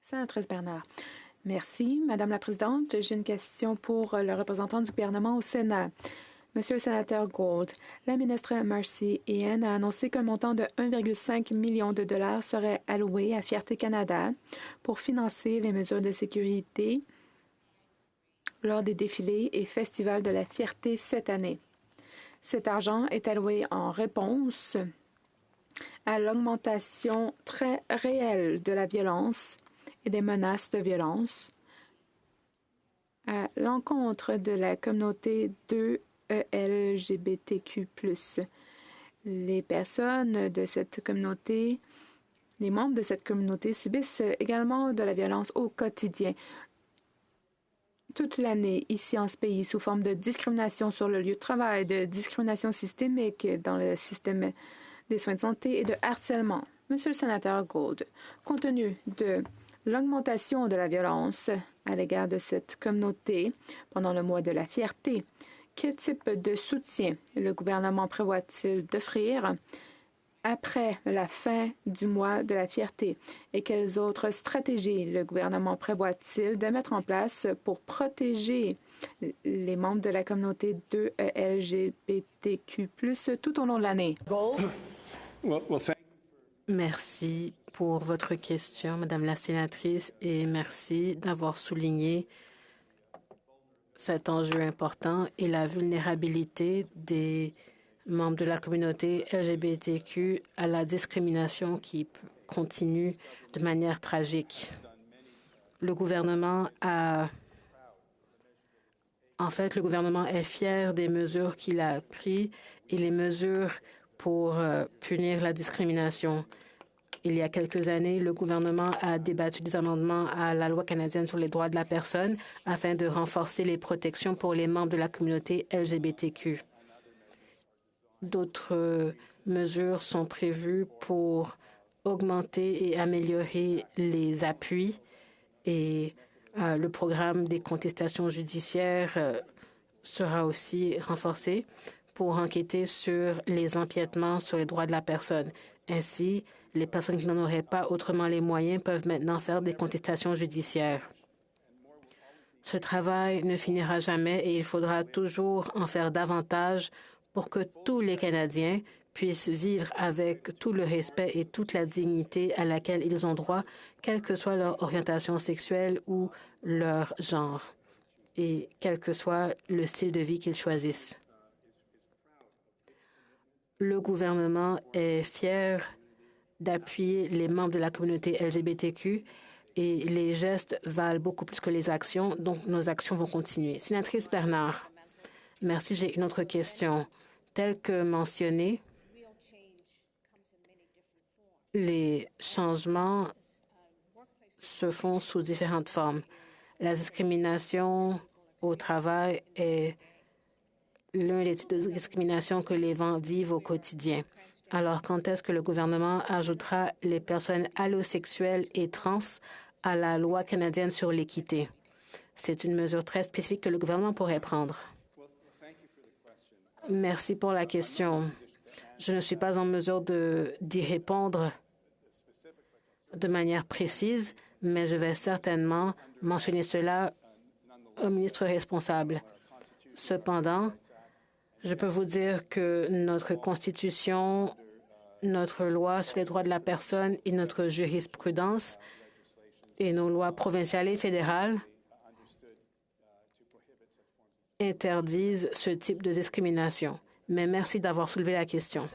Sénatrice Bernard. Merci, Madame la Présidente. J'ai une question pour le représentant du gouvernement au Sénat. Monsieur le sénateur Gould, la ministre Marcy Ian a annoncé qu'un montant de 1,5 million de dollars serait alloué à Fierté Canada pour financer les mesures de sécurité lors des défilés et festivals de la fierté cette année. Cet argent est alloué en réponse à l'augmentation très réelle de la violence et des menaces de violence à l'encontre de la communauté 2E LGBTQ+. Les personnes de cette communauté, les membres de cette communauté subissent également de la violence au quotidien. Toute l'année, ici en ce pays, sous forme de discrimination sur le lieu de travail, de discrimination systémique dans le système des soins de santé et de harcèlement. Monsieur le sénateur Gould, compte tenu de l'augmentation de la violence à l'égard de cette communauté pendant le mois de la fierté, quel type de soutien le gouvernement prévoit-il d'offrir après la fin du mois de la fierté et quelles autres stratégies le gouvernement prévoit-il de mettre en place pour protéger les membres de la communauté 2E LGBTQ+, tout au long de l'année? Merci pour votre question, Madame la sénatrice, et merci d'avoir souligné cet enjeu important et la vulnérabilité des membres de la communauté LGBTQ à la discrimination qui continue de manière tragique. Le gouvernement est fier des mesures qu'il a prises et les mesures pour punir la discrimination. Il y a quelques années, le gouvernement a débattu des amendements à la loi canadienne sur les droits de la personne afin de renforcer les protections pour les membres de la communauté LGBTQ. D'autres mesures sont prévues pour augmenter et améliorer les appuis et le programme des contestations judiciaires sera aussi renforcé pour enquêter sur les empiètements sur les droits de la personne. Ainsi, les personnes qui n'en auraient pas autrement les moyens peuvent maintenant faire des contestations judiciaires. Ce travail ne finira jamais et il faudra toujours en faire davantage pour que tous les Canadiens puissent vivre avec tout le respect et toute la dignité à laquelle ils ont droit, quelle que soit leur orientation sexuelle ou leur genre, et quel que soit le style de vie qu'ils choisissent. Le gouvernement est fier d'appuyer les membres de la communauté LGBTQ et les gestes valent beaucoup plus que les actions, donc nos actions vont continuer. Sénatrice Bernard, merci. J'ai une autre question. Tel que mentionné, les changements se font sous différentes formes. La discrimination au travail est l'un des types de discrimination que les gens vivent au quotidien. Alors, quand est-ce que le gouvernement ajoutera les personnes allosexuelles et trans à la loi canadienne sur l'équité? C'est une mesure très spécifique que le gouvernement pourrait prendre. Merci pour la question. Je ne suis pas en mesure d'y répondre de manière précise, mais je vais certainement mentionner cela au ministre responsable. Cependant, je peux vous dire que notre Constitution, notre loi sur les droits de la personne et notre jurisprudence et nos lois provinciales et fédérales interdisent ce type de discrimination. Mais merci d'avoir soulevé la question.